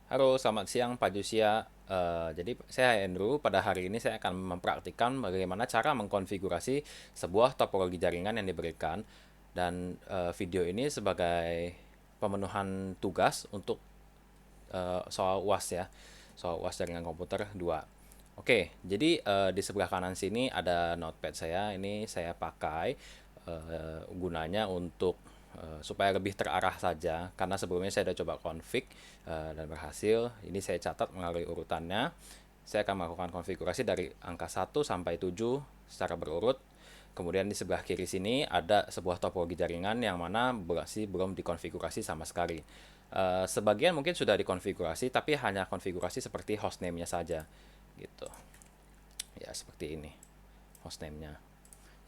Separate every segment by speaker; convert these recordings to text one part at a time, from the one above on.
Speaker 1: Halo, selamat siang Pak Jusia. Jadi saya Andrew. Pada hari ini saya akan mempraktikkan bagaimana cara mengkonfigurasi sebuah topologi jaringan yang diberikan, dan video ini sebagai pemenuhan tugas untuk soal UAS ya, soal UAS jaringan komputer 2. Oke, jadi di sebelah kanan sini ada notepad saya. Ini saya pakai gunanya untuk supaya lebih terarah saja, karena sebelumnya saya sudah coba config dan berhasil. Ini saya catat melalui urutannya. Saya akan melakukan konfigurasi dari angka 1 sampai 7 secara berurut. Kemudian di sebelah kiri sini ada sebuah topologi jaringan yang mana masih belum dikonfigurasi sama sekali. Sebagian mungkin sudah dikonfigurasi, tapi hanya konfigurasi seperti hostname-nya saja gitu. Ya, seperti ini hostname-nya.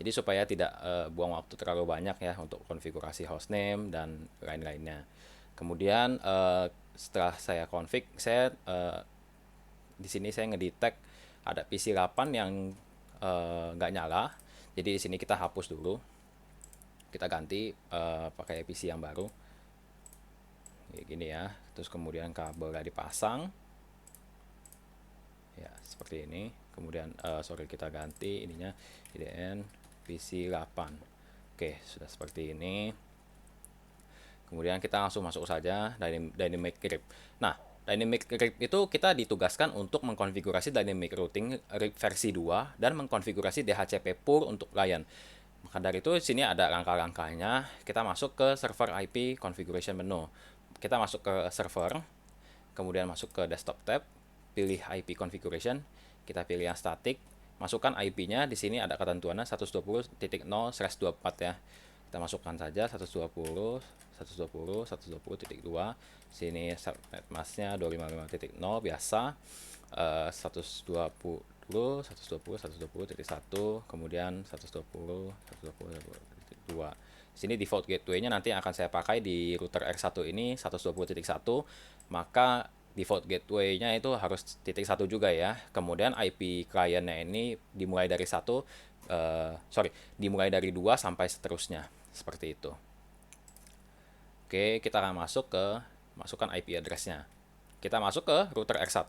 Speaker 1: Jadi supaya tidak buang waktu terlalu banyak ya untuk konfigurasi hostname dan lain-lainnya. Kemudian setelah saya config, saya di sini saya ngedetect ada PC 8 yang nggak nyala. Jadi di sini kita hapus dulu. Kita ganti pakai PC yang baru. Kayak gini ya. Terus kemudian kabelnya dipasang. Ya, seperti ini. Kemudian sorry, kita ganti ininya IDN PC 8. Oke, sudah seperti ini. Kemudian kita langsung masuk saja Dynamic Grip. Nah, Dynamic Grip itu kita ditugaskan untuk mengkonfigurasi Dynamic Routing RIP versi 2 dan mengkonfigurasi DHCP pur untuk client. Maka dari itu sini ada langkah-langkahnya. Kita masuk ke server IP configuration menu. Kita masuk ke server, kemudian masuk ke desktop tab, pilih IP configuration, kita pilih yang static, masukkan IP-nya. Di sini ada ketentuannya 120.0/24 ya. Kita masukkan saja 120.120.120.2. Sini subnet masknya 255.0 biasa. 120.120.120.1, kemudian 120.120.120.2. Sini default gateway-nya nanti akan saya pakai di router R1 ini 120.1, maka default gateway-nya itu harus titik 1 juga ya. Kemudian IP client-nya ini dimulai dari 1, dimulai dari 2 sampai seterusnya. Seperti itu. Oke, kita akan masukkan IP address-nya. Kita masuk ke router R1,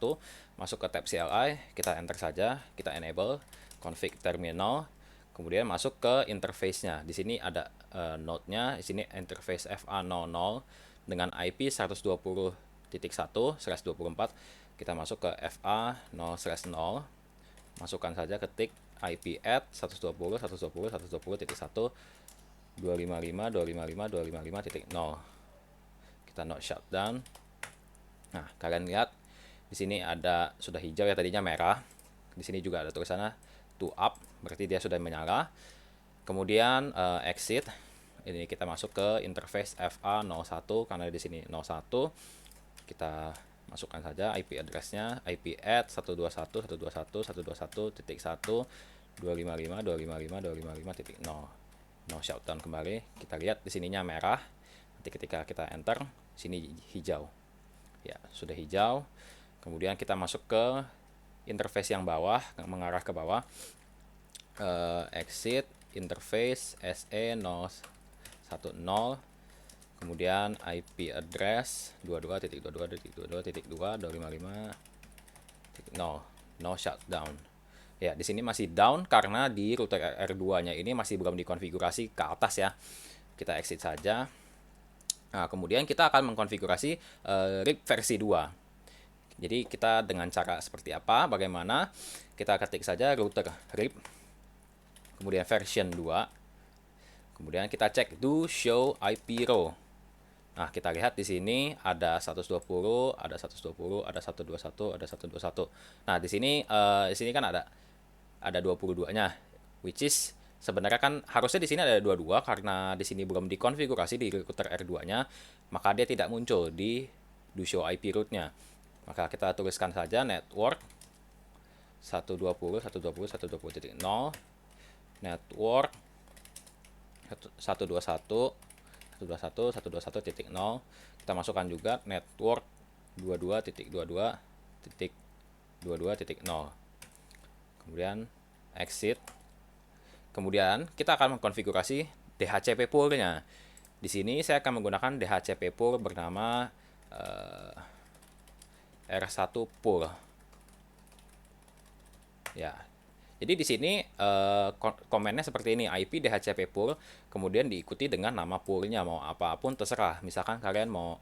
Speaker 1: masuk ke tab CLI, kita enter saja, kita enable config terminal, kemudian masuk ke interface-nya. Di sini ada node-nya, di sini interface FA00 dengan IP 120.1/24. Kita masuk ke FA0/0, masukkan saja, ketik IP add 120.120.120.1, 255.255.255.0. Kita not shutdown. Nah, kalian lihat di sini ada sudah hijau ya, tadinya merah. Di sini juga ada tulisannya to up, berarti dia sudah menyala. Kemudian exit. Ini kita masuk ke interface FA01 karena di sini 01. Kita masukkan saja IP address-nya, IP add 121.121.121.1, 255.255.255.0. No shutdown kembali. Kita lihat di sininya merah. Nanti ketika kita enter, sini hijau. Ya, sudah hijau. Kemudian kita masuk ke interface yang bawah, mengarah ke bawah. Exit interface SE010, kemudian IP address 22.22.22.2, 255.0. No shutdown. Ya, di sini masih down karena di router R2-nya ini masih belum dikonfigurasi ke atas ya. Kita exit saja. Nah, kemudian kita akan mengkonfigurasi RIP versi 2. Jadi kita dengan cara seperti apa, bagaimana, kita ketik saja router RIP, kemudian version 2, kemudian kita cek do show IP row. Nah, kita lihat di sini ada 120, ada 120, ada 121, ada 121. Nah, di sini kan ada 22-nya, which is sebenarnya kan harusnya di sini ada 22, karena di sini belum dikonfigurasi di router R2-nya, maka dia tidak muncul di do show IP route-nya. Maka kita tuliskan saja network 120.120.120.0, network 121, 121.121.0. Kita masukkan juga network 22.22.22.0. Kemudian exit. Kemudian kita akan mengkonfigurasi DHCP pool-nya. Di sini saya akan menggunakan DHCP pool bernama R1 pool. Ya. Jadi di sini komennya seperti ini, IP DHCP pool, kemudian diikuti dengan nama poolnya, mau apapun terserah. Misalkan kalian mau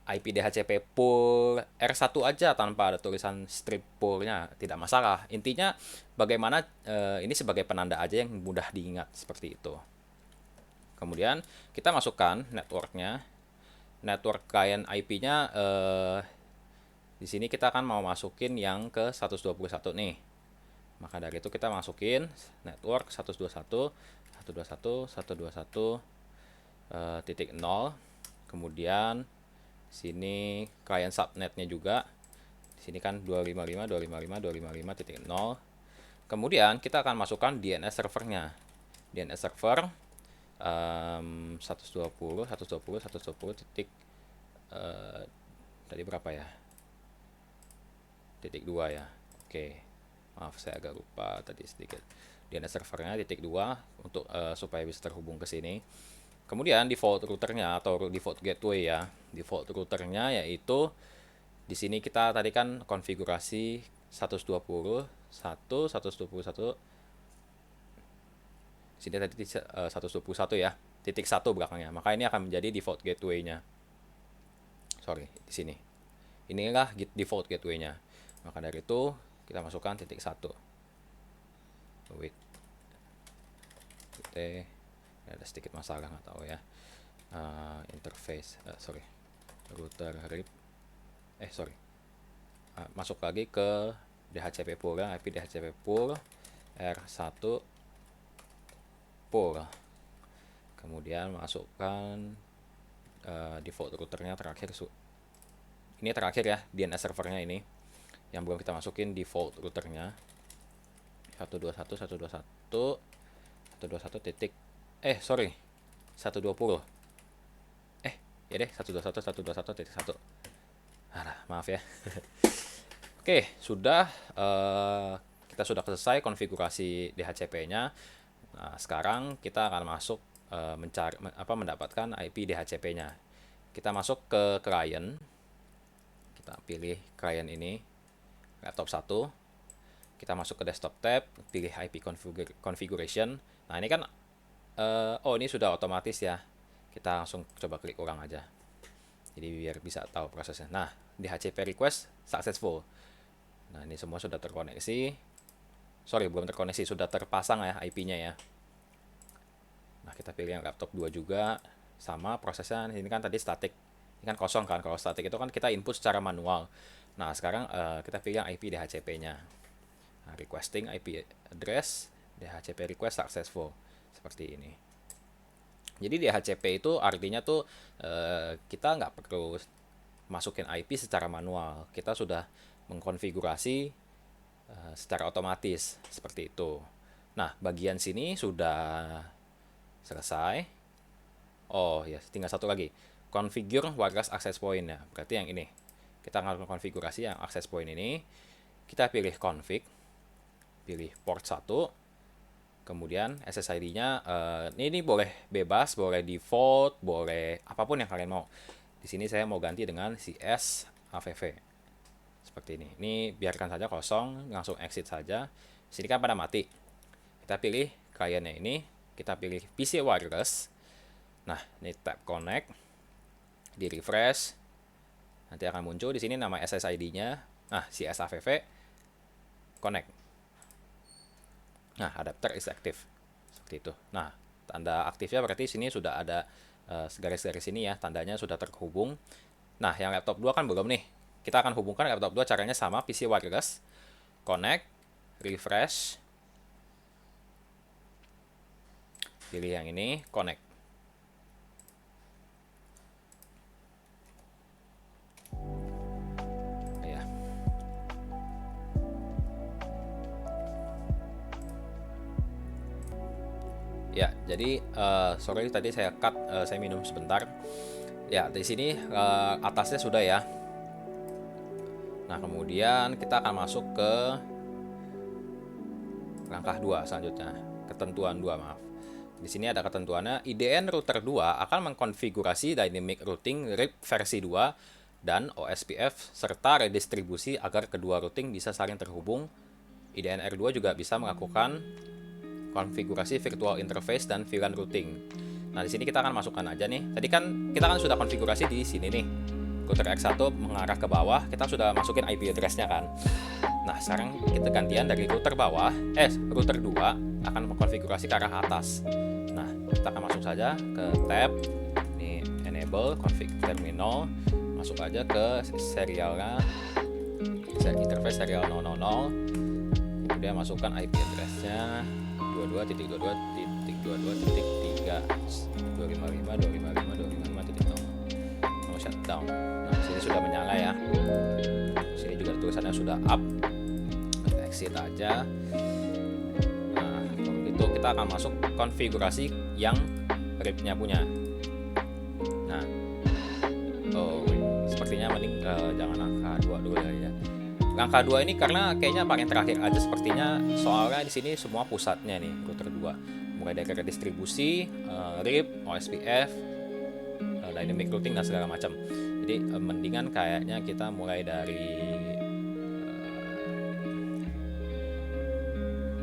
Speaker 1: IP DHCP pool R1 aja tanpa ada tulisan strip poolnya, tidak masalah. Intinya bagaimana ini sebagai penanda aja yang mudah diingat seperti itu. Kemudian kita masukkan networknya, network client IP-nya. Di sini kita akan mau masukin yang ke 121 nih. Maka dari itu kita masukin network 121 titik 0. Kemudian sini client subnetnya juga. Di sini kan 255.255.255.0. Kemudian kita akan masukkan DNS servernya. DNS server 120 titik tadi berapa ya? Titik 2 ya. Oke. Maaf, saya agak lupa tadi sedikit. DNS servernya titik 2 untuk supaya bisa terhubung ke sini. Kemudian default routernya atau default gateway ya. Default routernya yaitu di sini kita tadi kan konfigurasi 121 sini tadi 121 ya. Titik 1 belakangnya. Maka ini akan menjadi default gateway-nya. Sorry, di sini. Inilah default gateway-nya. Maka dari itu kita masukkan titik 1. Wait. Ada sedikit masalah, nggak tahu ya. Interface, sorry. Router rip. Sorry. Masuk lagi ke DHCP pool ya, IP DHCP pool R1 pool. Kemudian masukkan default routernya terakhir. Ini terakhir ya, DNS servernya ini. Yang belum kita masukin default routernya 121 titik 120 ya deh 121 titik 1. Maaf ya. Oke, sudah kita sudah selesai konfigurasi DHCP-nya. Nah, sekarang kita akan masuk mendapatkan IP DHCP-nya. Kita masuk ke client. Kita pilih client ini, laptop 1. Kita masuk ke desktop tab, pilih IP configuration. Nah, ini kan ini sudah otomatis ya. Kita langsung coba klik ulang aja. Jadi biar bisa tahu prosesnya. Nah, DHCP request successful. Nah, ini semua sudah terkoneksi. Sorry, belum terkoneksi, sudah terpasang ya IP-nya ya. Nah, kita pilih yang laptop 2 juga. Sama prosesnya, ini kan tadi static. Ini kan kosong kan, kalau static itu kan kita input secara manual. Nah, sekarang kita pilih yang IP DHCP-nya. Nah, requesting IP address, DHCP request successful. Seperti ini. Jadi DHCP itu artinya tuh kita nggak perlu masukin IP secara manual. Kita sudah mengkonfigurasi secara otomatis seperti itu. Nah, bagian sini sudah selesai. Oh ya, tinggal satu lagi. Configure wireless access point ya. Berarti yang ini. Kita akan konfigurasi yang access point ini. Kita pilih config. Pilih port 1. Kemudian SSID-nya ini boleh bebas, boleh default, boleh apapun yang kalian mau. Di sini saya mau ganti dengan CS AVV. Seperti ini. Ini biarkan saja kosong, langsung exit saja. Sini kan pada mati. Kita pilih kliennya ini, kita pilih PC wireless. Nah, ini tab connect. Di refresh. Nanti akan muncul di sini nama SSID-nya. Nah, CS AVV connect. Nah, adapter is active. Seperti itu. Nah, tanda aktifnya berarti sini sudah ada garis-garis sini ya, tandanya sudah terhubung. Nah, yang laptop 2 kan belum nih. Kita akan hubungkan laptop 2, caranya sama, PC wireless, connect, refresh. Pilih yang ini, connect. Ya, jadi sorry tadi saya cut, saya minum sebentar. Ya, di sini atasnya sudah ya. Nah, kemudian kita akan masuk ke langkah 2 selanjutnya, ketentuan 2, maaf. Di sini ada ketentuannya, IDN router 2 akan mengkonfigurasi dynamic routing RIP versi 2 dan OSPF serta redistribusi agar kedua routing bisa saling terhubung. IDN R2 juga bisa melakukan konfigurasi virtual interface dan VLAN routing. Nah, di sini kita akan masukkan aja nih. Tadi kan kita sudah konfigurasi di sini nih. Router X1 mengarah ke bawah, kita sudah masukin IP address-nya kan. Nah, sekarang kita gantian dari router bawah, router 2 akan mengkonfigurasi ke arah atas. Nah, kita akan masuk saja ke tab ini, enable config terminal, masuk aja ke serialnya, interface serial 000, kemudian masukkan IP address-nya 22.22.22.3.255.255.255.0. Mau shutdown. Nah, sini sudah menyala ya. Sini juga tulisannya sudah up. Exit aja. Nah, kalau gitu kita akan masuk konfigurasi yang RIP-nya punya. Nah, sepertinya mending jangan angka 2 dulu ya. Angka 2 ini karena kayaknya paling terakhir aja sepertinya, soalnya di sini semua pusatnya nih router 2. Mulai dari redistribusi, RIP, OSPF, dynamic routing dan segala macam. Jadi mendingan kayaknya kita mulai dari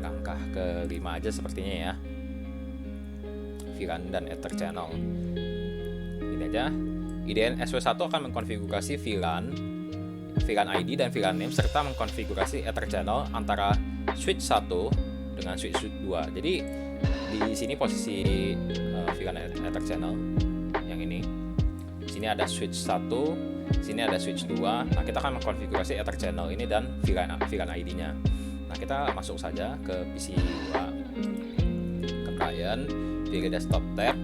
Speaker 1: langkah ke-5 aja sepertinya ya. VLAN dan Ether channel. Ini aja. IDN SW1 akan mengkonfigurasi VLAN ID dan VLAN name serta mengkonfigurasi Ether channel antara switch 1 dengan switch 2. Jadi di sini posisi VLAN Ether channel yang ini. Sini ada switch 1, sini ada switch 2. Nah, kita akan mengkonfigurasi Ether channel ini dan VLAN ID-nya. Nah, kita masuk saja ke PC 2, ke client, pilih desktop tab,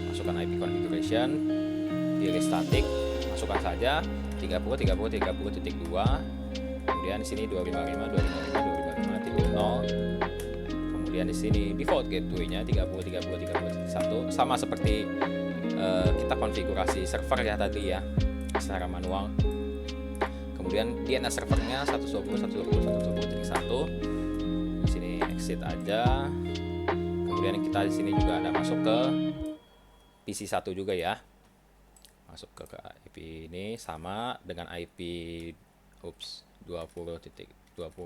Speaker 1: masukkan IP configuration, pilih static, masukkan saja 30.30.30.2, kemudian di sini 255.255.255.0, kemudian di sini default gateway-nya 30.30.30.1, sama seperti kita konfigurasi server ya tadi ya, secara manual. Kemudian DNS servernya 120.120.120.1. Di sini exit aja. Kemudian kita di sini juga ada masuk ke PC 1 juga ya. Masuk ke IP ini sama dengan IP 20.20.20.2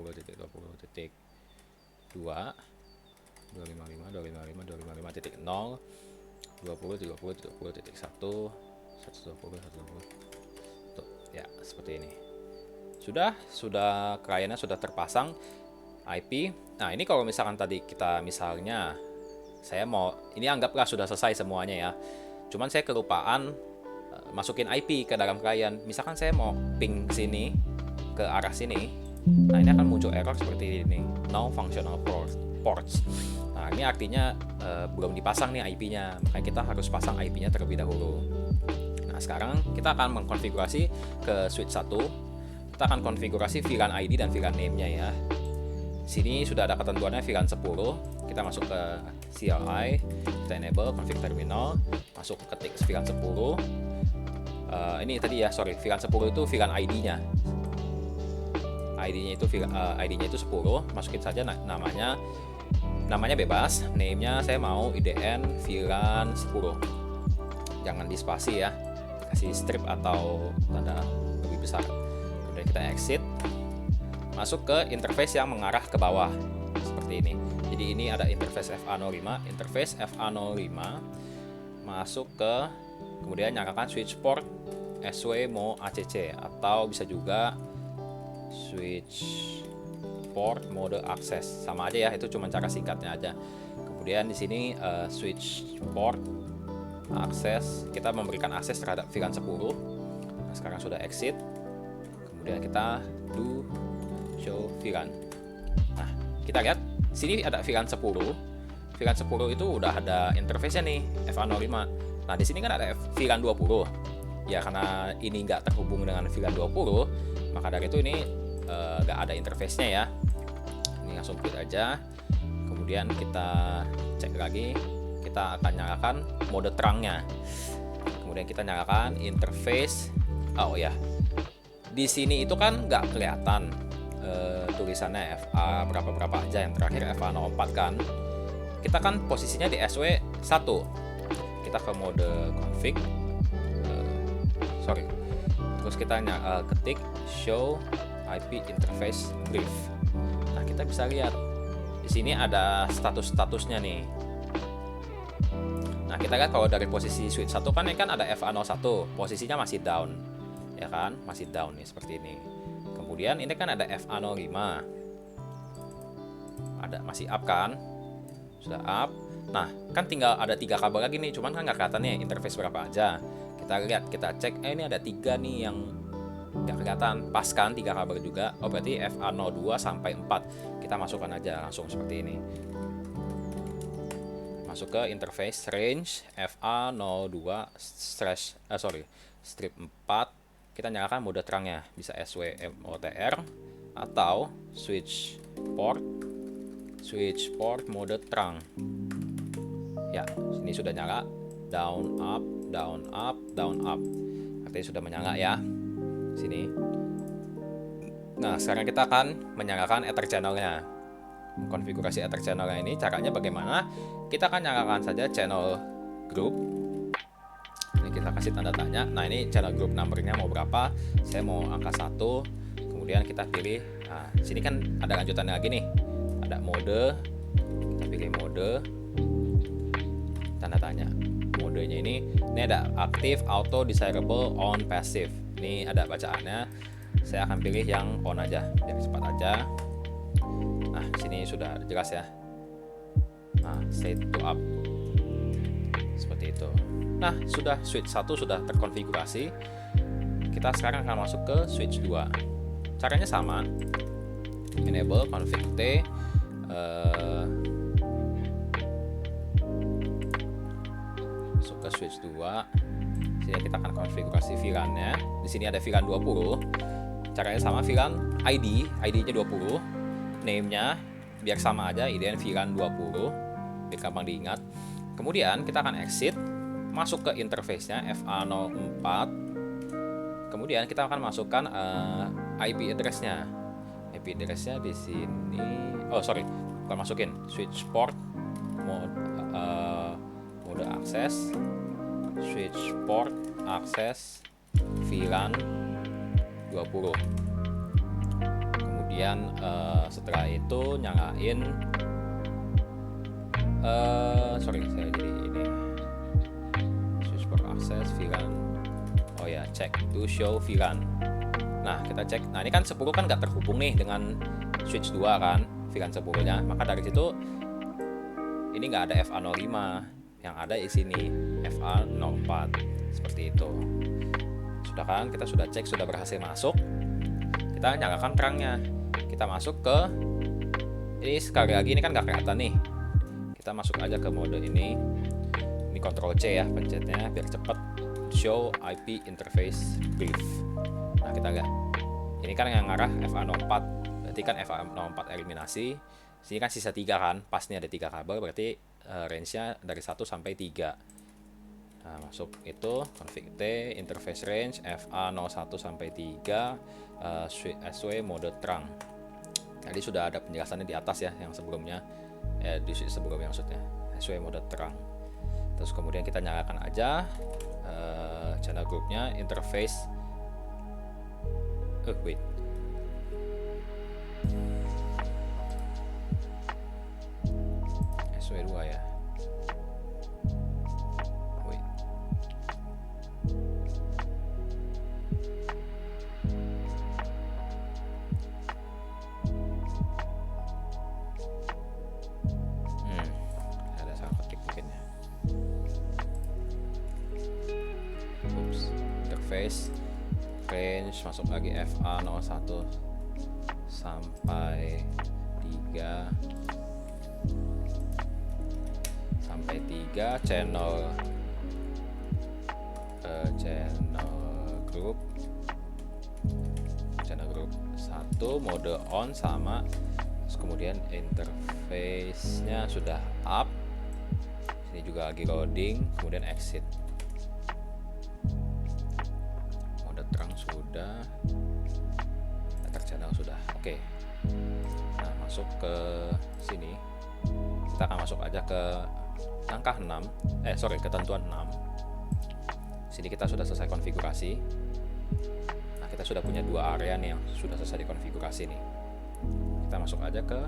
Speaker 1: 255.255.255.0 20.20.20.1 120.120. Tuh, ya seperti ini. Sudah kliennya sudah terpasang IP. Nah, ini kalau misalkan tadi kita misalnya saya mau, ini anggaplah sudah selesai semuanya ya. Cuman saya kelupaan masukin IP ke dalam klien. Misalkan saya mau ping sini ke arah sini. Nah, ini akan muncul error seperti ini. No functional ports. Nah, ini artinya belum dipasang nih IP-nya. Makanya kita harus pasang IP-nya terlebih dahulu. Nah, sekarang kita akan mengkonfigurasi ke switch 1. Kita akan konfigurasi VLAN ID dan VLAN name-nya ya. Sini sudah ada ketentuannya VLAN 10. Kita masuk ke CLI, kita enable config terminal, masuk ketik VLAN 10. Ini tadi ya, VLAN 10 itu VLAN ID-nya. ID-nya itu 10. Masukin saja namanya bebas, name-nya saya mau IDN VLAN 10. Jangan dispasi ya. Kasih strip atau tanda lebih besar. Kemudian kita exit. Masuk ke interface yang mengarah ke bawah seperti ini. Jadi ini ada interface FA05, masuk ke, kemudian nyalakan switch port SW Mo ACC, atau bisa juga switch port mode akses, sama aja ya, itu cuma cara singkatnya aja. Kemudian di sini switch port akses, kita memberikan akses terhadap VLAN 10. Nah, sekarang sudah exit. Kemudian kita do show VLAN. Nah, kita lihat sini ada VLAN 10. VLAN 10 itu udah ada interface-nya nih, FA05. Nah, di sini kan ada VLAN 20. Ya, karena ini nggak terhubung dengan VLAN 20, maka dari itu ini nggak ada interface-nya ya. Ini langsung quit aja. Kemudian kita cek lagi, kita akan nyalakan mode terangnya. Kemudian kita nyalakan interface. Oh ya, di sini itu kan nggak kelihatan tulisannya FA berapa aja, yang terakhir FA04 kan. Kita kan posisinya di SW1. Kita ke mode config. terus kita ketik show IP interface brief. Nah, kita bisa lihat di sini ada status-statusnya nih. Nah, kita lihat kalau dari posisi switch 1 kan ini kan ada FA01, posisinya masih down. Ya kan? Masih down nih seperti ini. Kemudian ini kan ada FA05. Ada masih up kan? Sudah up. Nah, kan tinggal ada 3 kabel lagi nih, cuman kan nggak kelihatan nih interface berapa aja. Kita lihat, kita cek, ini ada 3 nih yang nggak kelihatan, pas kan 3 kabel juga. Oh, berarti FA02 sampai 4. Kita masukkan aja langsung seperti ini. Masuk ke interface range FA02 strip 4. Kita nyalakan mode terangnya, bisa SW-MOTR atau switch port mode terang. Ya, sini sudah nyala, down up, down up, down up. Artinya sudah menyala ya. Sini. Nah, sekarang kita akan menyalakan Ether channelnya. Konfigurasi Ether channelnya ini caranya bagaimana? Kita akan nyalakan saja channel group. Ini kita kasih tanda tanya. Nah, ini channel group numbernya mau berapa? Saya mau angka 1. Kemudian kita pilih. Nah, sini kan ada lanjutannya lagi nih. Ada mode. Kita pilih mode. Tanda tanya. Modenya ini ada active, auto, desirable, on, passive. Ini ada bacaannya. Saya akan pilih yang on aja, biar cepat aja. Nah, sini sudah jelas ya. Nah, set to up. Seperti itu. Nah, sudah switch 1 sudah terkonfigurasi. Kita sekarang akan masuk ke switch 2. Caranya sama. Enable config T. Masuk ke switch 2. Sini kita akan konfigurasi VLAN-nya. Di sini ada VLAN 20. Caranya sama, VLAN ID-nya 20. Name-nya biar sama aja, IDN VLAN 20. Biar gampang diingat. Kemudian kita akan exit, masuk ke interface-nya FA04. Kemudian kita akan masukkan IP address-nya. IP address-nya di sini. Oh, sorry. Bukan masukin. Switch port mode akses, switch port akses VLAN 20. Kemudian setelah itu nyalain sorry, saya jadi ini switch port akses VLAN. Oh ya, check to show VLAN. Nah, kita cek. Nah, ini kan 10 kan nggak terhubung nih dengan switch 2 kan, VLAN 10-nya. Maka dari situ ini nggak ada FA05. Yang ada di sini FA04. Seperti itu. Sudah kan? Kita sudah cek, sudah berhasil masuk. Kita nyalakan terangnya. Kita masuk ke ini, sekali lagi ini kan nggak kelihatan nih. Kita masuk aja ke mode ini. Ini Ctrl C ya pencetnya biar cepat. Show IP interface brief. Nah, kita lihat. Ini kan yang ngarah FA04. Berarti kan FA04 eliminasi. Sini kan sisa 3 kan. Pas nih ada 3 kabel, berarti range-nya dari 1 sampai 3. Nah, masuk itu config T, interface range FA01 sampai 3, SW mode terang. Tadi sudah ada penjelasannya di atas ya, yang sebelumnya di sebelumnya maksudnya SW mode terang. Terus kemudian kita nyalakan aja channel groupnya, interface wait, SW2 ya. Wait. Ada salah ketik mungkin ya. Oops. Interface range masuk lagi FA01 sampai 3 channel group 1 mode on sama. Terus kemudian interface-nya sudah up. Sini juga lagi loading, kemudian exit. Mode terang sudah, Ether channel sudah. Oke. Nah, masuk ke sini. Kita akan masuk aja ke langkah 6, ketentuan 6. Sini kita sudah selesai konfigurasi. kita sudah punya 2 area nih yang sudah selesai dikonfigurasi nih. Kita masuk aja ke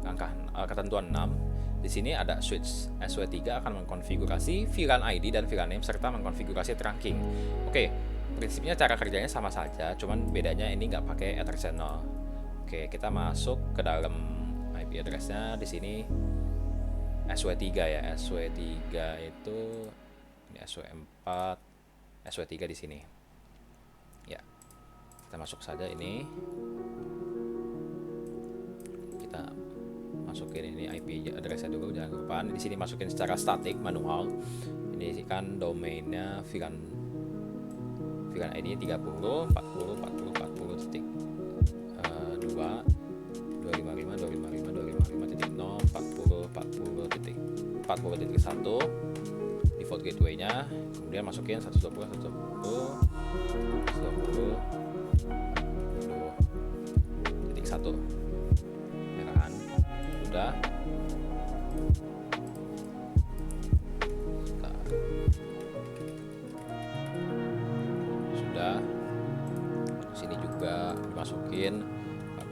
Speaker 1: angka ketentuan 6. Di sini ada switch SW3 akan mengkonfigurasi VLAN ID dan VLAN name serta mengkonfigurasi trunking. Oke, prinsipnya cara kerjanya sama saja, cuman bedanya ini nggak pakai Ether channel. Oke, kita masuk ke dalam IP address-nya. Di sini SW3 ya. SW3 itu ini SW4, SW3 di sini. Ya. Kita masuk saja ini. Kita masukin ini IP address-nya dulu, jangan lupa. Di sini masukin secara statik manual. Ini kan domainnya VLAN ID 30 40 40 40 titik 2 255 255 255 titik 0 40 40 titik 40 titik 1 default gateway-nya, kemudian masukin 120 titik 1 ya kan. Sudah. Sini juga dimasukin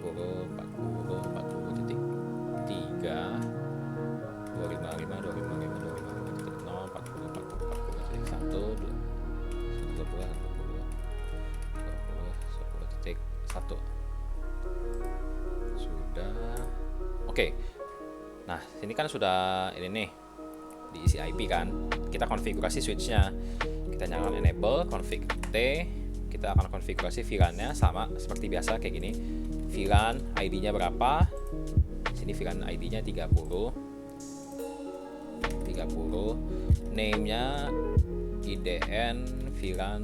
Speaker 1: 40 titik 3 255 titik 0 40 titik 1 120 titik 1. Sudah. Oke. Nah, sini kan sudah ini nih diisi IP kan. Kita konfigurasi switch-nya. Kita nyalakan enable config T. Kita akan konfigurasi VLAN-nya sama seperti biasa kayak gini. VLAN ID-nya berapa? Sini VLAN ID-nya 30. Name-nya IDN VLAN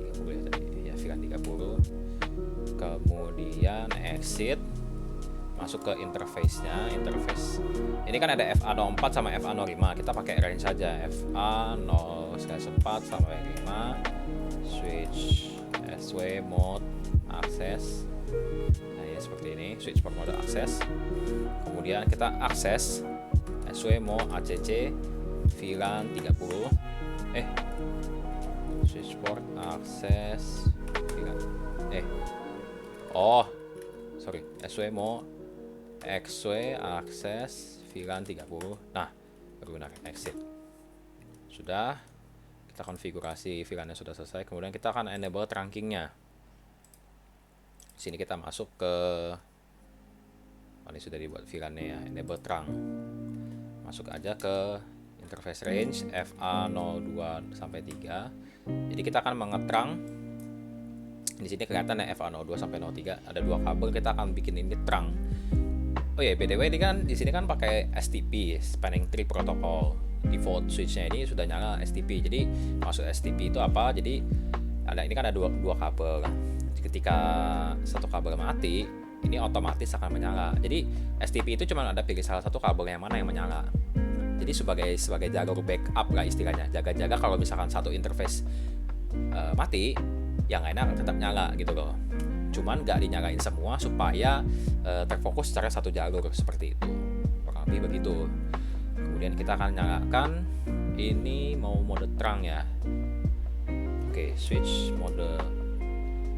Speaker 1: 30 ya tadi. Ya, VLAN 30. Kemudian exit. Masuk ke interface-nya. Interface. Ini kan ada FA04 sama FA05. Kita pakai range saja. FA0/4 sampai 5. Switch SW mode access. Nah, ya seperti ini, switch port mode access. Kemudian kita akses SW mode ACC VLAN 30. Switch port access VLAN. Sorry, SW mode XW access VLAN 30. Nah, pergunakan exit. Sudah. Kita konfigurasi VLAN-nya sudah selesai. Kemudian kita akan enable trunking-nya. Sini kita masuk ke ini sudah dibuat VLAN-nya ya, enable trunk. Masuk aja ke interface range FA02 sampai 3. Jadi kita akan mengetrang. Di sini kelihatan ya FA02 sampai 03 ada 2 kabel, kita akan bikin ini trunk. Oh ya, BTW ini kan di sini kan pakai STP, Spanning Tree Protocol. Default switch-nya ini sudah nyala STP. Jadi maksud STP itu apa? Jadi ini kan ada dua kabel. Ketika satu kabel mati, ini otomatis akan menyala. Jadi STP itu cuma ada pilih salah satu kabel yang mana yang menyala. Jadi sebagai jalur backup lah istilahnya. Jaga-jaga kalau misalkan satu interface mati, yang lainnya akan tetap nyala gitu loh. Cuman nggak dinyalain semua supaya terfokus secara satu jalur seperti itu. Kurang lebih begitu. Kemudian kita akan nyalakan ini mau mode terang ya. Oke, switch mode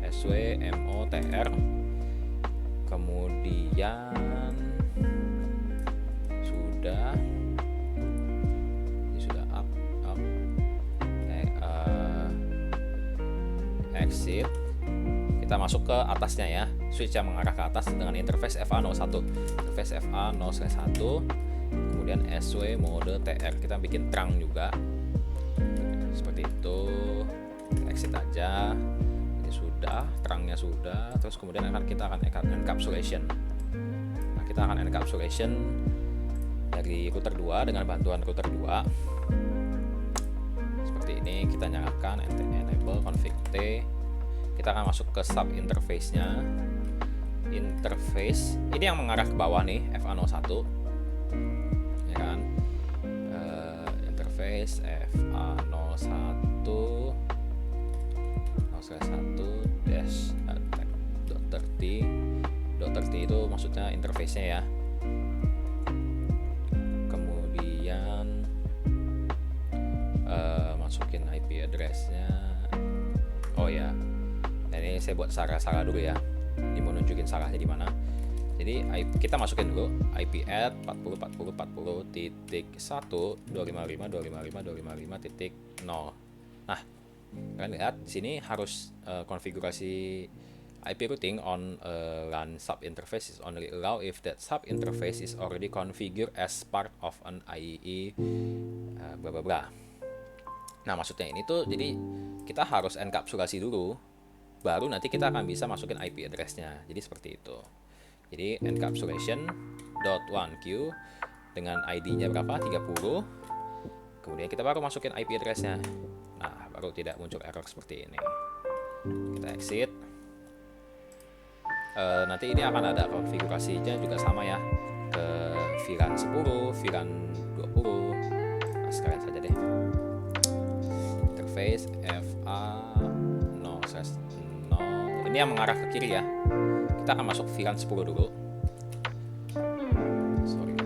Speaker 1: SW MOTR. Kemudian sudah ini sudah up exit. Kita masuk ke atasnya ya, switch yang mengarah ke atas dengan interface FA01. Interface FA0/1. Kemudian SW mode TR, kita bikin terang juga seperti itu. Exit aja. Ini sudah, terangnya sudah. Terus kemudian kita akan encapsulation. Nah, kita akan encapsulation dari router 2 dengan bantuan router 2. Seperti ini, kita nyalakan enable config T. Kita akan masuk ke sub interface-nya. Interface ini yang mengarah ke bawah nih, FA01. Kan interface FA01 dash .30 itu maksudnya interface-nya ya. Kemudian masukin IP address-nya. Oh ya, ini saya buat salah dulu ya. Ini mau nunjukin salahnya di mana. Jadi kita masukin dulu IP add 40.40.40.1.255.255.255.0. Nah, kalian lihat di sini harus konfigurasi IP routing on LAN sub interface is only allow if that sub interface is already configured as part of an IEE bla bla bla. Nah, maksudnya ini tuh jadi kita harus enkapsulasi dulu, baru nanti kita akan bisa masukin IP address-nya. Jadi seperti itu. Jadi encapsulation.1q dengan ID-nya berapa? 30. Kemudian kita baru masukin IP address-nya. Nah, baru tidak muncul error seperti ini. Kita exit. Nanti ini akan ada konfigurasinya juga sama ya, ke VLAN 10, VLAN 20. Nah, sekalian saja deh. Interface FA 0/0. Ini yang mengarah ke kiri ya. Kita akan masuk VLAN 10 dulu. Sorry.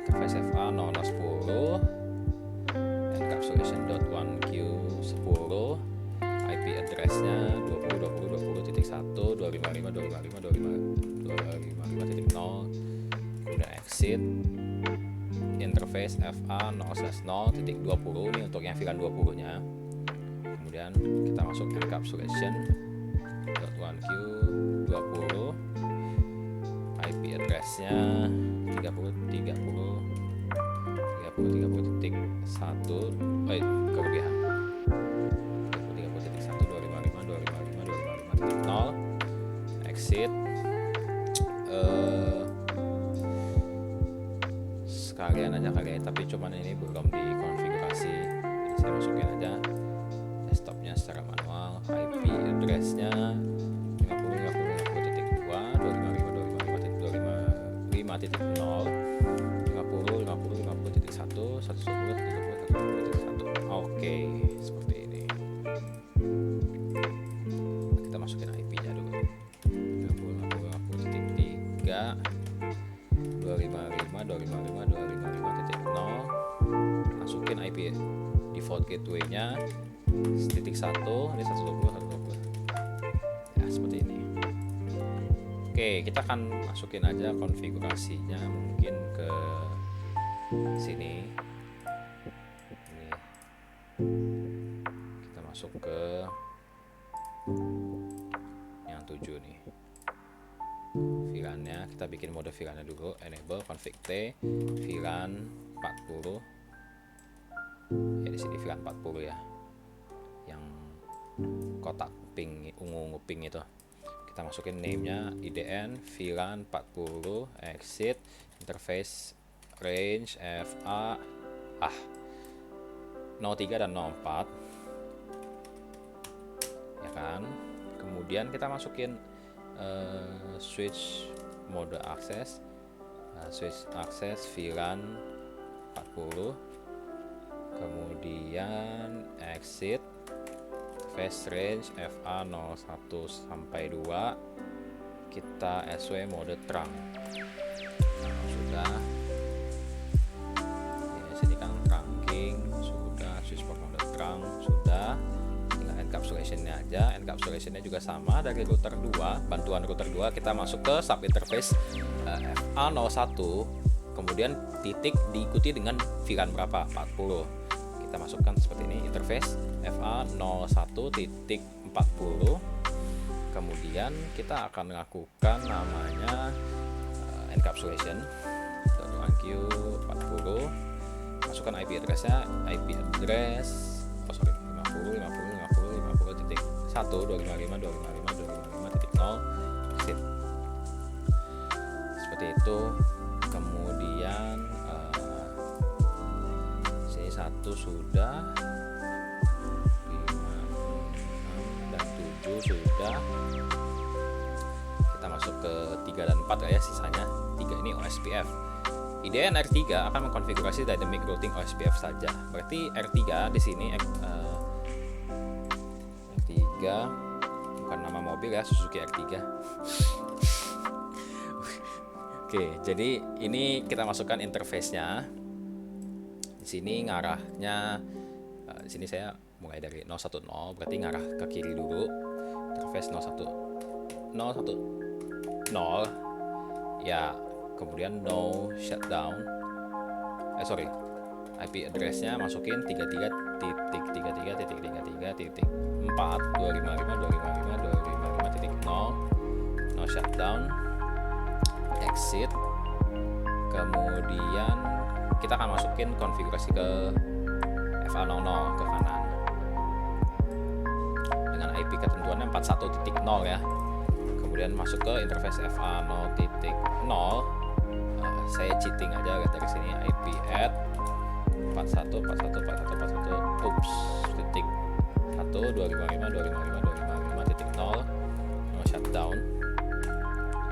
Speaker 1: Interface FA 0/10. Encapsulation.1q 10. IP address-nya 20.20.20.255.255.255.0. Kemudian exit. Interface FA 0/0.20 ini untuk yang VLAN 20-nya. Kemudian kita masuk encapsulation.1q 20. IP address-nya 30.1. Kelebihan 30.1.255.255.255.0. Exit. Sekalian aja kali ya, tapi cuman ini belum dikonfigurasi. Jadi saya masukin aja desktopnya secara manual. IP address-nya 50.50.255.255.255.0, 50.50.50.1, 110.30.1. Oke, seperti ini. Kita masukin IP-nya dulu. 50.50.50.3, 255.255.255.0. Masukin IP default gateway-nya titik 1, ini 120.120. Ya, seperti ini. Oke, kita akan masukin aja konfigurasinya mungkin ke sini. Ini. Kita masuk ke yang 7 nih. VLAN-nya kita bikin mode VLAN-nya dulu, enable config T VLAN 40. Ya di sini VLAN 40 ya. Yang kotak pink ungu pink itu. Kita masukin name-nya IDN VLAN 40, exit, interface range FA 03 dan 04. Ya kan? Kemudian kita masukin switch mode akses, switch akses VLAN 40. Kemudian exit face range FA 01 sampai 2. Kita SW mode terang. Nah, sudah. Di sini kan trunking sudah, switchboard mode terang sudah. Tinggal encapsulation-nya aja. Encapsulation-nya juga sama dari router 2, bantuan router 2 kita masuk ke sub interface FA 01. Kemudian titik diikuti dengan VLAN berapa? 40. Kita masukkan seperti ini, interface FA 01.40. Kemudian kita akan melakukan namanya encapsulation .1q 40. Masukkan IP address-nya, IP address 50.50.50.1.255.255.255.0. Seperti itu. Kemudian sini 1 sudah, 5, 6 dan 7 sudah. Kita masuk ke 3 dan 4 ya, sisanya 3 ini OSPF. IDN R3 akan mengkonfigurasi dynamic routing OSPF saja. Berarti R3 di sini R3 bukan nama mobil ya, Suzuki R3. Oke, jadi ini kita masukkan interface-nya. Di sini ngarahnya di sini saya mulai dari 010 berarti ngarah ke kiri dulu, interface 010 ya, kemudian no shutdown, IP address-nya masukin 33.33.33.4.255.255.255.0, no shutdown, exit. Kemudian kita akan masukin konfigurasi ke FA00 ke kanan dengan IP ketentuannya 41.0 ya. Kemudian masuk ke interface FA0.0. Saya cheating aja dari sini, IP add 41.41.41.41 oops titik 1.255.255.255.0, no shutdown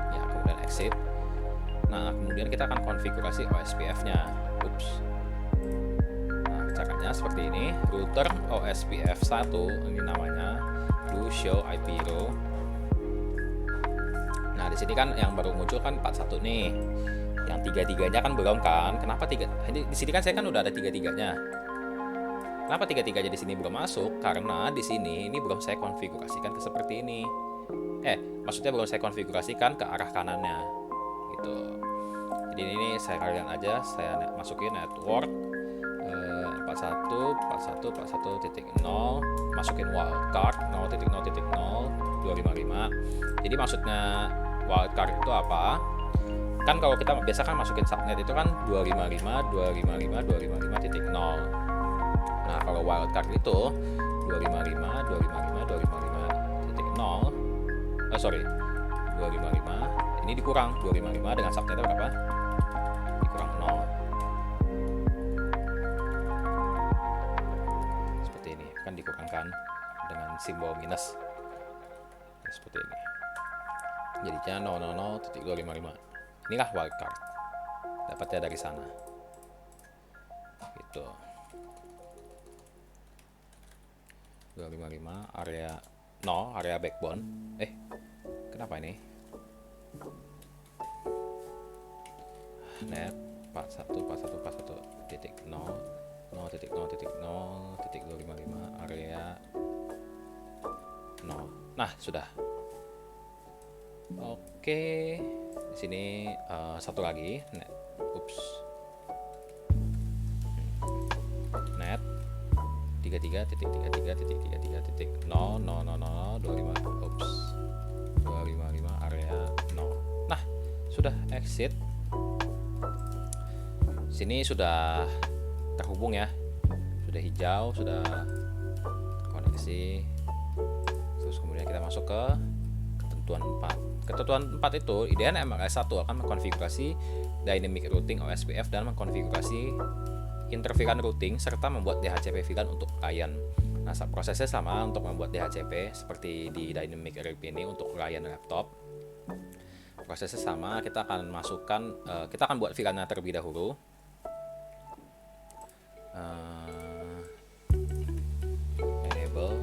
Speaker 1: ya, kemudian exit. Nah, kemudian kita akan konfigurasi OSPF-nya. Nah, caranya seperti ini. Router OSPF1 ini namanya, do show IP row. Nah, di sini kan yang baru muncul kan 41 nih. Yang 33-nya kan belum kan? Kenapa 3? Di sini kan saya kan udah ada 33-nya. Kenapa 33-nya di sini belum masuk? Karena di sini ini belum saya konfigurasikan ke seperti ini. Maksudnya belum saya konfigurasikan ke arah kanannya. Gitu. Jadi ini saya kalian aja, saya masukin network 41.41.41.0, masukin wildcard 0.0.0.255. Jadi maksudnya wildcard itu apa? Kan kalau kita biasa kan masukin subnet itu kan 255.255.255.0. Nah, kalau wildcard itu 255.255.255.0. 255 ini dikurang 255 dengan subnetnya berapa? Dikurang 0. Seperti ini kan dikurangkan dengan simbol minus. Seperti ini. Jadinya 000.255. Inilah wildcard. Dapatnya dari sana. Gitu. 255 area area backbone. Kenapa ini? Net 41.41.41.0.0.0.0.255 area 0. Nah, sudah. Oke. Di sini satu lagi net. Net 33.33.33.000.255 area 0. Nah, sudah exit. Sini sudah terhubung ya. Sudah hijau, sudah koneksi. Terus kemudian kita masuk ke ketentuan 4. Ketentuan 4 itu IDN MRS1 akan mengkonfigurasi dynamic routing OSPF dan mengkonfigurasi interVLAN routing serta membuat DHCP VLAN untuk klien. Nah, prosesnya sama untuk membuat DHCP seperti di dynamic RIP ini untuk klien laptop. Prosesnya sama, kita akan masukkan kita akan buat VLAN-nya terlebih dahulu. Enable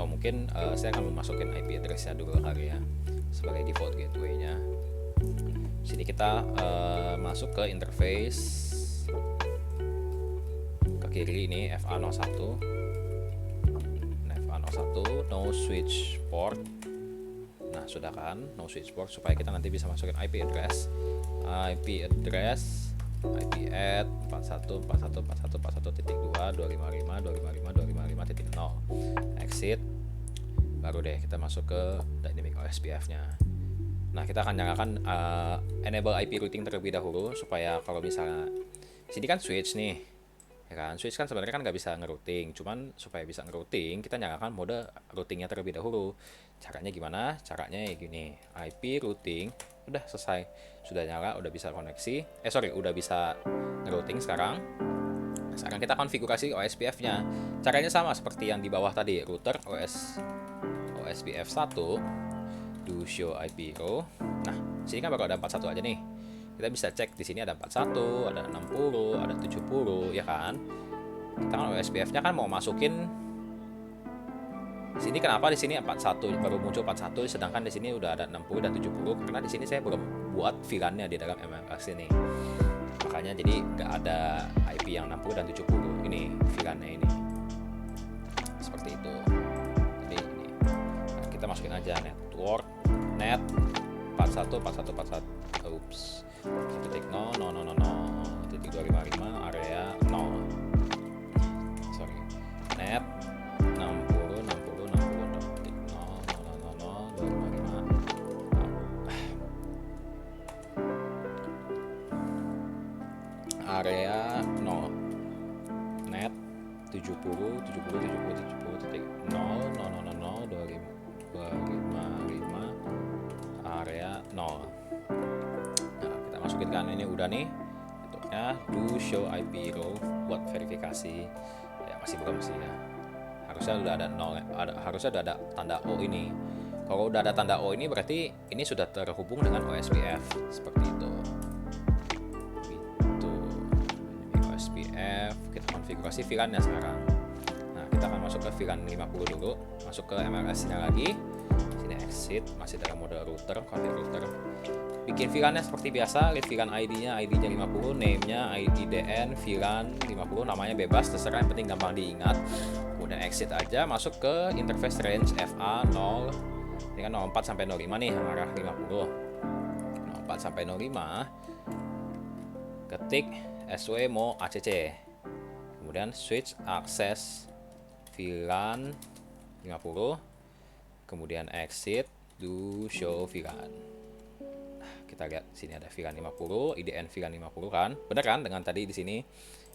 Speaker 1: mungkin saya akan memasukin IP address-nya dulu kali ya sebagai default gateway-nya. Sini kita masuk ke interface ke kiri ini FA01. FA01 no switch port. Nah, sudah kan no switch port supaya kita nanti bisa masukin IP address IP add 41.41.41.41.255.255.255.0 exit. Baru deh kita masuk ke dynamic OSPF-nya. Nah, kita akan nyalakan enable IP routing terlebih dahulu supaya kalau misalnya sini kan switch nih, ya kan, switch kan sebenarnya kan nggak bisa ngerouting, cuman supaya bisa ngerouting kita nyalakan mode routingnya terlebih dahulu. Caranya gimana? Caranya ya gini, IP routing udah selesai, sudah nyala, udah bisa koneksi, udah bisa ngerouting sekarang. Sekarang kita konfigurasi OSPF-nya. Caranya sama seperti yang di bawah tadi, router OSPF1 do show IP row. Nah, sini kan baru ada 41 aja nih. Kita bisa cek di sini ada 41, ada 60, ada 70, ya kan? Kita kan OSPF-nya kan mau masukin sini, kenapa di sini 41 baru muncul 41 sedangkan di sini udah ada 60 dan 70? Karena di sini saya belum buat VLAN-nya di dalam MRS ini. Makanya jadi nggak ada IP yang 60 dan 70 ini VLAN-nya ini. seperti itu. Jadi ini kita masukin aja network net 414141 ups 1.0.0.0.255 area 0 sorry net 60 area 0 net 70 area 0. Nah, kita masukin kan ini udah nih bentuknya do show IP row buat verifikasi ya, masih belum sih ya, harusnya udah ada 0 harusnya udah ada tanda O ini. Kalau udah ada tanda O ini berarti ini sudah terhubung dengan OSPF seperti itu. OSPF, kita konfigurasi VLAN-nya sekarang. Nah, kita akan masuk ke VLAN 50 dulu, masuk ke MRS-nya lagi. Sini exit, masih dalam mode router, config router. Bikin VLAN-nya seperti biasa, lihat VLAN ID-nya, ID-nya 50, name-nya IDN VLAN 50, namanya bebas, terserah, yang penting gampang diingat. Kemudian exit aja, masuk ke interface range FA 0. Ini kan 04 sampai 05 nih, arah 50. 04 sampai 05. Ketik SWMO ACC, kemudian switch akses VLAN 50, kemudian exit do show VLAN. Nah, kita lihat sini ada VLAN 50, IDN VLAN 50 kan, bener kan dengan tadi di sini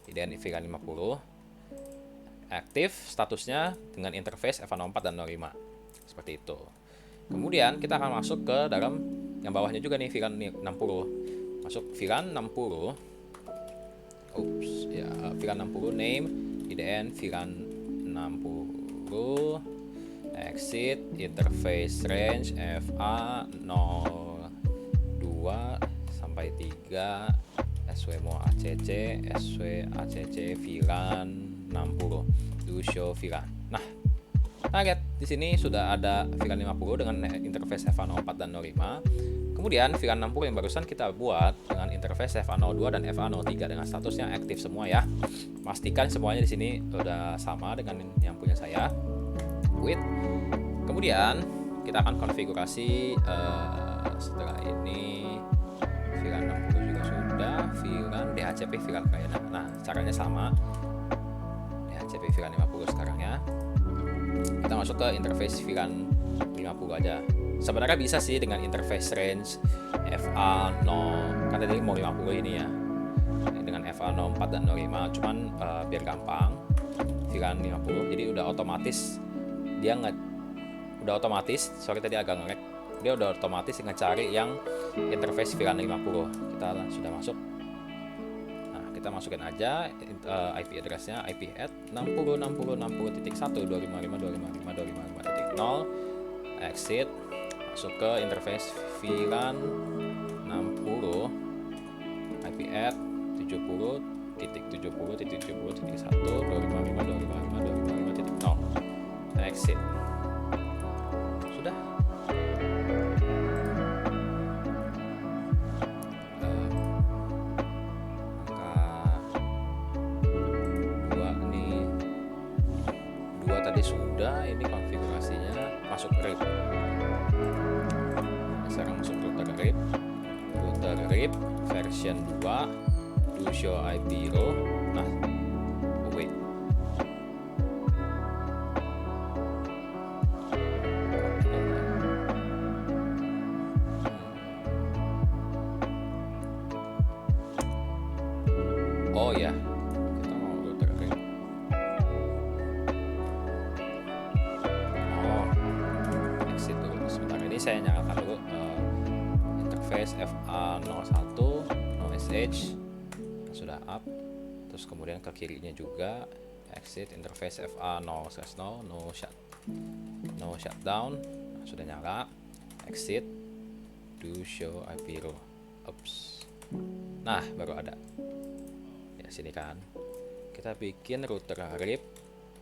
Speaker 1: IDN VLAN 50 aktif, statusnya dengan interface FA04 dan 05 seperti itu. Kemudian kita akan masuk ke dalam yang bawahnya juga nih VLAN 60, masuk VLAN 60. VLAN 60 name IDN VLAN 60 exit interface range FA 02 sampai 3 SWMO ACC VLAN 60 do show VLAN. Nah, lihat di sini sudah ada VLAN 50 dengan interface FA04 dan 05. Kemudian VLAN 60 yang barusan kita buat dengan interface FA02 dan FA03 dengan statusnya aktif semua ya. Pastikan semuanya di sini sudah sama dengan yang punya saya. Quit. Kemudian kita akan konfigurasi setelah ini VLAN 60 juga sudah, VLAN DHCP VLAN kayaknya. Nah, caranya sama. DHCP VLAN 50 sekarang ya. Kita masuk ke interface VLAN 50 aja. Sebenarnya bisa sih dengan interface range FA0, kan tadi mau 50 ini ya, dengan FA04 dan 05, cuman biar gampang VLAN 50, jadi udah otomatis dia sorry tadi agak nge-lag, dia udah otomatis ngecari yang interface VLAN 50. Kita sudah masuk. Nah, kita masukin aja IP address-nya, IP at 60.60.1.255.255.255.0, exit, masuk ke interface VLAN 60 IP at 70.70.70.1.255.255.255.0, exit. Sudah. Angka 2 tadi sudah, ini konfigurasinya masuk RIP. Sekarang masuk router RIP version 2 do show IP row. Nah, wait, oh ya, kita mau router RIP. Exit dulu sebentar, ini saya nyalakan dulu interface FA01 no SH sudah up, terus kemudian ke kirinya juga exit interface FA0/0 no shutdown. Nah, sudah nyala, exit do show IP row. Oops. Nah, baru ada ya, sini kan kita bikin router RIP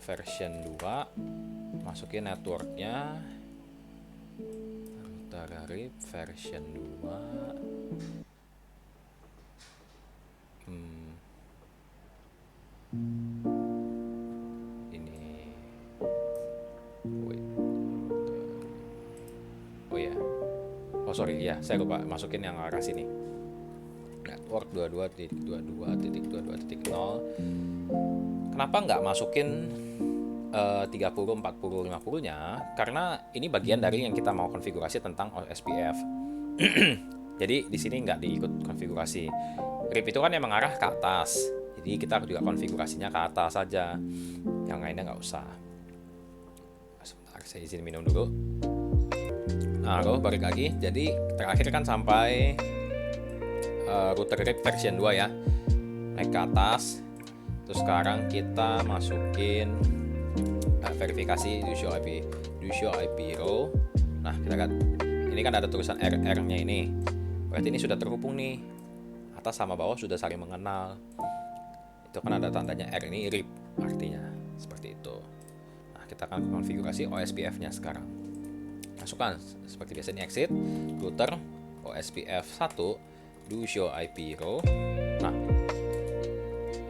Speaker 1: version 2, masukin networknya router RIP version 2. Ini sorry ya, saya lupa masukin yang arah sini. Network 22.22.22.0. Kenapa nggak masukin 30, 40, 50 nya? Karena ini bagian dari yang kita mau konfigurasi tentang OSPF. Jadi di sini nggak diikut konfigurasi. RIP itu kan yang mengarah ke atas. Jadi kita juga konfigurasinya ke atas saja. Yang lainnya nggak usah. Sebentar, saya izin minum dulu. Nah, lalu balik lagi. Jadi terakhir kan sampai router RIP version 2 ya. Naik ke atas. Terus sekarang kita masukin verifikasi do show IP row. Nah, kita lihat ini kan ada tulisan RR-nya ini. Berarti ini sudah terhubung nih. Atas sama bawah sudah saling mengenal. Itu kan ada tandanya R ini RIP artinya seperti itu. Nah, kita akan konfigurasi OSPF-nya sekarang. Masukkan seperti biasa ini exit router OSPF 1 do show IP row. Nah,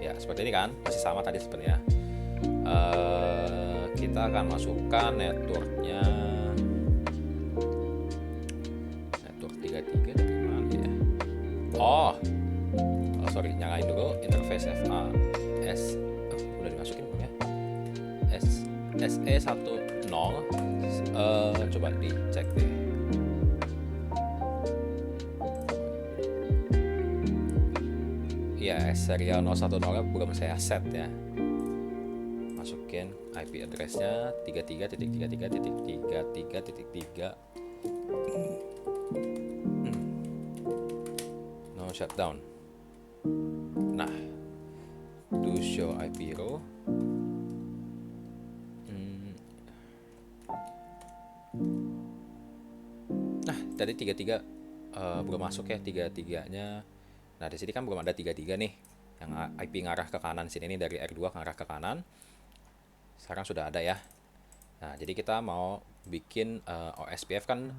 Speaker 1: ya seperti ini kan, masih sama tadi sebenarnya. Kita akan masukkan networknya. Network 33 dari mana ya? Oh, sorry, nyalain dulu interface FA udah dimasukin belum ya? SE10. Coba dicek deh. Ya, serial 010 belum saya set ya. Masukin IP address-nya 33.33.33.3. No shutdown. Nah, do show IP row. Nah, tadi 33 belum masuk ya 33-nya. Nah, di sini kan belum ada 33 nih. Yang IP ngarah ke kanan sini ini dari R2 ngarah ke kanan. Sekarang sudah ada ya. Nah, jadi kita mau bikin OSPF kan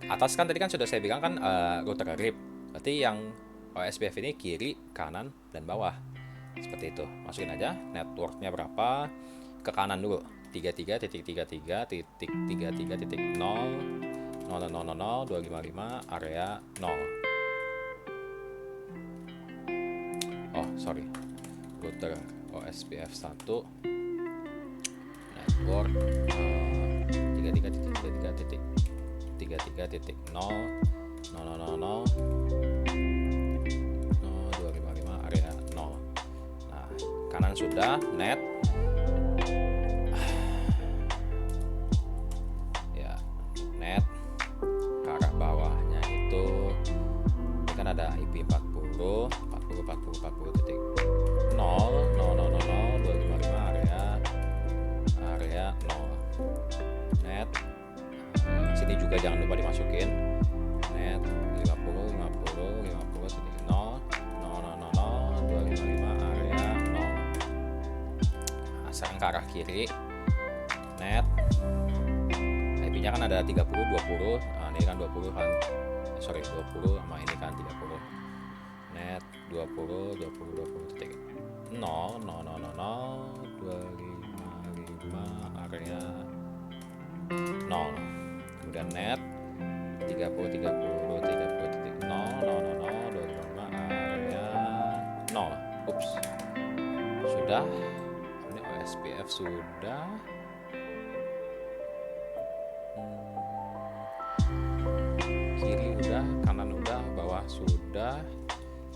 Speaker 1: atas kan tadi kan sudah saya bilang kan router RIP. Berarti yang OSPF ini kiri, kanan, dan bawah. Seperti itu. Masukin aja networknya berapa. Ke kanan dulu. 33.33.33.0 0000255 area 0. Oh, sorry. Router OSPF 1 network 33.33.0.000.0.255 area 0. Nah, kanan sudah net. Ya, net. Ke arah bawahnya itu ini kan ada IP 40 40.0 0.000.255 area 0 net. Sini juga jangan lupa dimasukin net 50.0.255 area 0. Nah, sekarang ke arah kiri net. IP-nya kan ada 30 20. Nah, ini kan 20 kan. Sorry, 20 sama ini kan 30. Net 20.0.000.255 area 0. Kemudian net 30.30.30.000.255 area 0. Ups. Sudah. Ini OSPF sudah. Kiri udah, kanan udah, bawah sudah.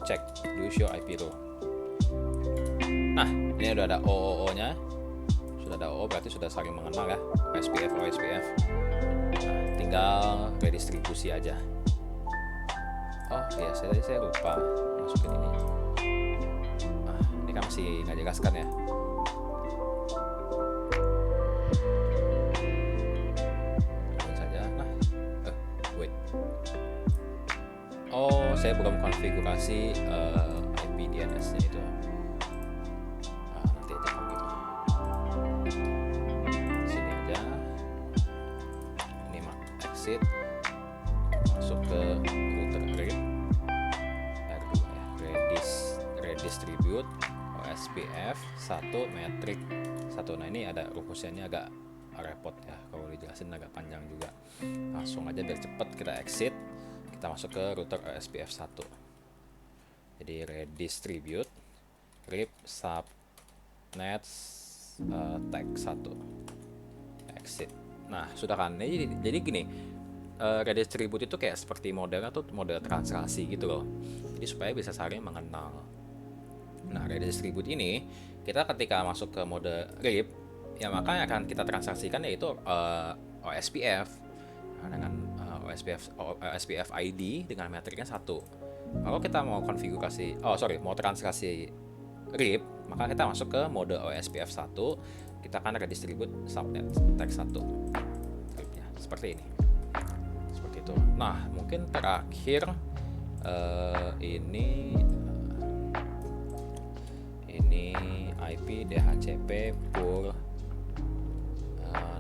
Speaker 1: Cek do show IP row. Nah, ini udah ada OOO-nya. Sudah ada OO berarti sudah saling mengenal ya. OSPF. Nah, tinggal redistribusi aja. Oh iya, saya lupa masukin ini. Nah, ini kan masih nggak jelaskan ya. Wait. Oh, saya belum konfigurasi IP DNS-nya itu. Nanti aja kalau gitu. Sini aja. Ini exit. Masuk ke router RIP R2 ya. Redistribute OSPF 1 metric 1. Nah, ini ada rumusnya agak repot ya kalau dijelasin, agak panjang juga. Langsung aja biar cepet kita exit, kita masuk ke router OSPF 1. Jadi redistribute RIP subnet tag 1 exit. Nah sudah kan, jadi gini, redistribute itu kayak seperti modelnya tuh model translasi gitu loh, jadi supaya bisa saling mengenal. Nah redistribute ini kita ketika masuk ke mode RIP ya, maka yang akan kita transaksikan yaitu OSPF. Nah, dengan OSPF ID dengan metriknya 1. Kalau kita mau konfigurasi, mau transaksi RIP, maka kita masuk ke mode OSPF 1, kita akan redistribute subnet tag 1 RIP-nya seperti ini. Seperti itu. Nah, mungkin terakhir ini IP DHCP pour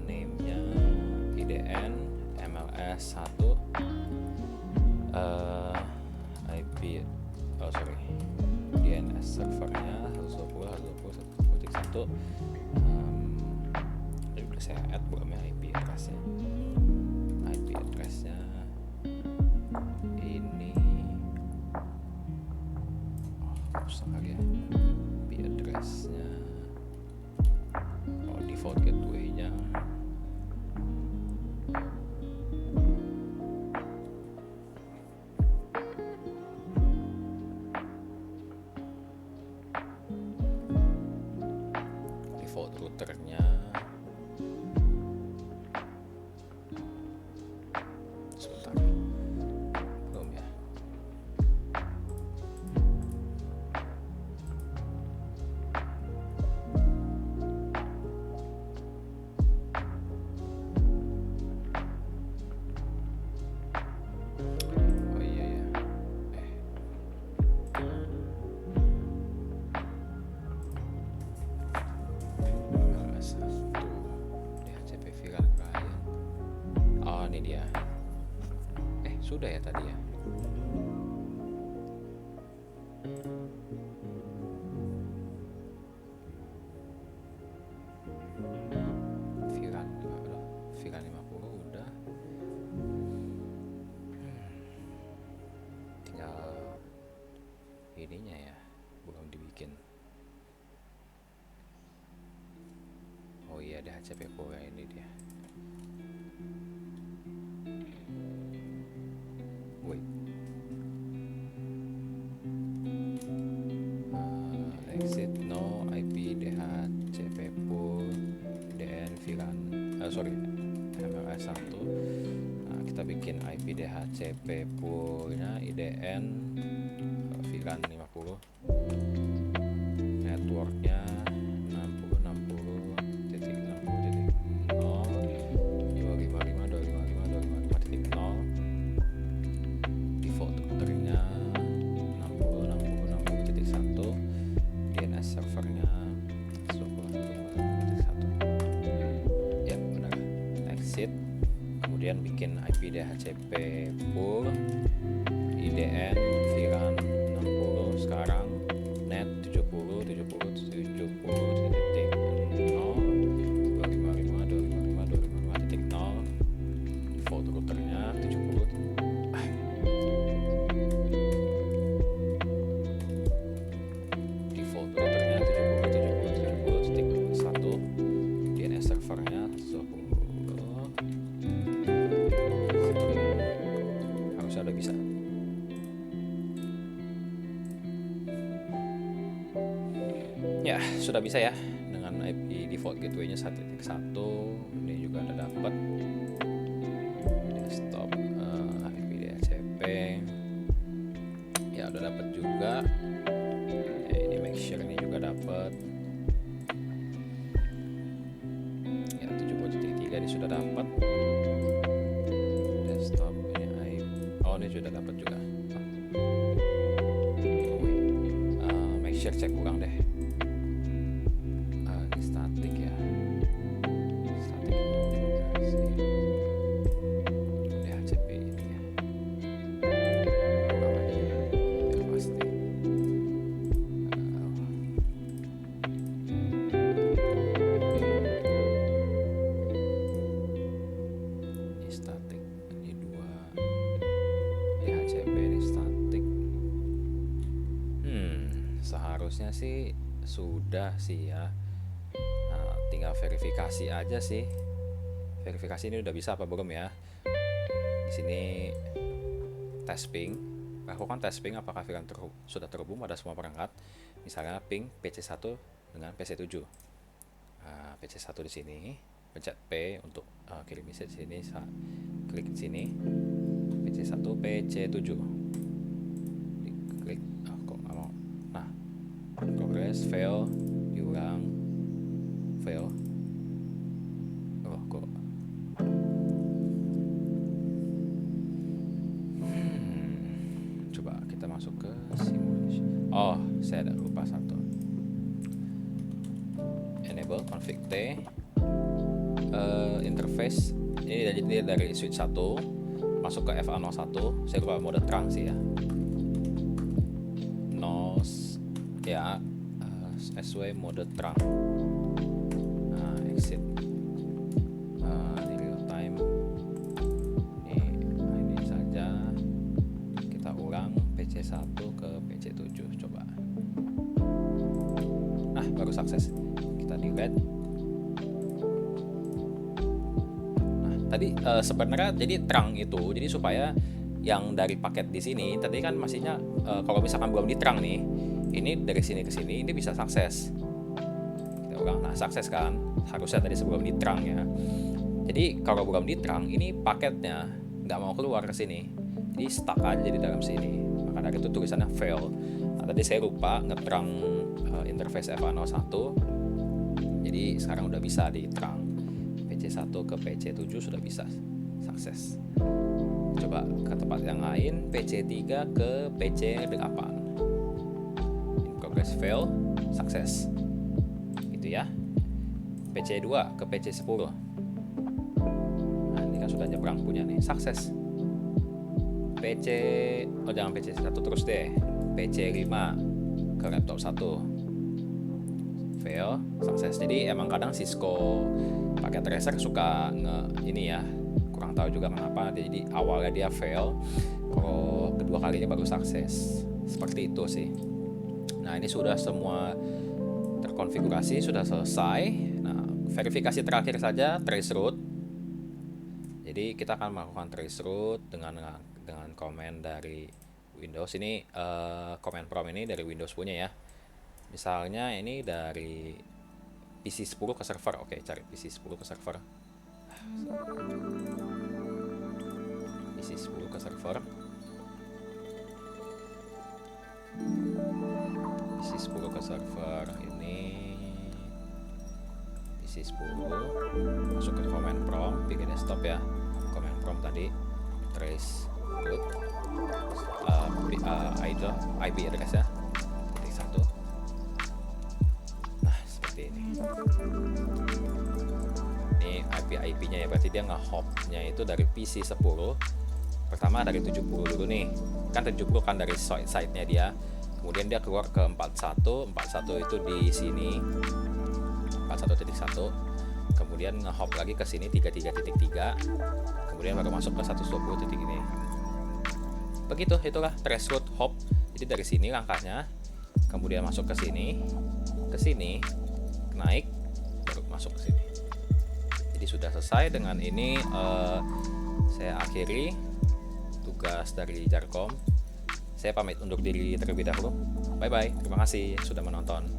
Speaker 1: name-nya IDN MLS 1 IP DNS servernya 120.1.1. Juga saya add bukannya IP address-nya. IP address-nya ini susah kali ya. IP address-nya default gateway-nya default routernya sebentar, belum ya. Sudah ya tadi ya. VLAN 50 udah. Tinggal ininya ya, belum dibikin. Oh iya, DHCP Pura ini dia. Exit no IP DHCP pool DN VLAN MLS 1. Nah, kita bikin IP DHCP poolnya IDN VLAN 50, networknya 60.60.0.255.255.255.0, default routernya 60.60.60.1, DNS servernya 1. Ya benar, exit, kemudian bikin IP DHCP pool IDN VLAN 60 sekarang net 70.70.70.0.255.255.255.0, default routernya 70. Default routernya 70.70.70.1, DNS servernya 10. Harusnya udah bisa. Ya, sudah bisa ya dengan IP default gateway-nya 1.1. Ini juga udah dapat desktop IP DHCP. Ya, udah dapat juga. Ya, ini make sure ini juga dapat. Ya, 70.3 ini sudah dapat. Desktop ini IP. Oh, ini sudah dapat juga. Make sure cek ulang deh. Statik ya, statik DHCP ini ya, ulang aja biar pasti. sih sudah sih ya. Nah, tinggal verifikasi aja sih. Verifikasi ini udah bisa apa belum ya? Di sini tes ping. Lakukan tes ping apakah VLAN sudah terhubung pada semua perangkat. Misalnya ping PC1 dengan PC7. Nah, PC1 di sini, pencet P untuk kirim message di sini, klik di sini. PC1 PC7. Klik kok nggak mau. Nah, progress fail, diulang, fail. Oh, kok coba kita masuk ke simulation. Oh, saya ada lupa satu. Enable config T. Interface ini dari switch 1 masuk ke FA01. Saya lupa mode terang sih ya. NOS ya, SW mode terang. Nah, exit. Ini real time. Ini saja. Kita ulang PC1 ke PC7 coba. Nah, baru sukses. Kita delete. Nah, tadi sebenarnya jadi terang itu. Jadi supaya yang dari paket di sini tadi kan masihnya kalau misalkan belum diterang nih, ini dari sini ke sini ini bisa sukses. Kita ulang. Nah, sukses kan? Harusnya tadi sebelum diterang ya. Jadi kalau belum diterang, ini paketnya nggak mau keluar ke sini. Jadi stuck aja di dalam sini. Maka dari itu tulisannya fail. Nah, tadi saya lupa ngeterang interface FA01. Jadi sekarang udah bisa diterang. PC1 ke PC7 sudah bisa sukses. Coba ke tempat yang lain, PC3 ke PC8. In progress fail, sukses. Gitu ya. PC2 ke PC10. Nah, ini kan sudah nyebrang punya nih, sukses. Jangan PC1 terus deh. PC5 ke laptop 1. Fail, sukses. Jadi emang kadang Cisco pakai tracer suka ini ya, kurang tahu juga kenapa. Jadi awalnya dia fail, kalau kedua kalinya baru sukses. Seperti itu sih. Nah, ini sudah semua terkonfigurasi, sudah selesai. Nah, verifikasi terakhir saja trace root. Jadi kita akan melakukan trace root dengan komen dari Windows. Ini command prompt ini dari Windows punya ya. Misalnya ini dari PC10 ke server. Oke, cari PC10 ke server. PC10 ke server. PC10 ke server ini. PC10 masuk ke command prompt, bikin desktop ya. Command prompt tadi trace root IP address ya. Titik 1. Nah, seperti ini. Ini IP-nya ya, berarti dia nge-hop-nya itu dari PC10. Pertama dari 70 dulu nih. Kan 70 kan dari site-nya dia. Kemudian dia keluar ke 41. 41 itu di sini. 41.1. Kemudian nge-hop lagi ke sini 33.3. Kemudian baru masuk ke 120 titik ini. Begitu, itulah trace root hop. Jadi dari sini langkahnya, kemudian masuk ke sini, naik, baru masuk ke sini. Jadi sudah selesai. Dengan ini saya akhiri tugas dari Jarkom. Saya pamit undur diri terlebih dahulu. Bye bye. Terima kasih sudah menonton.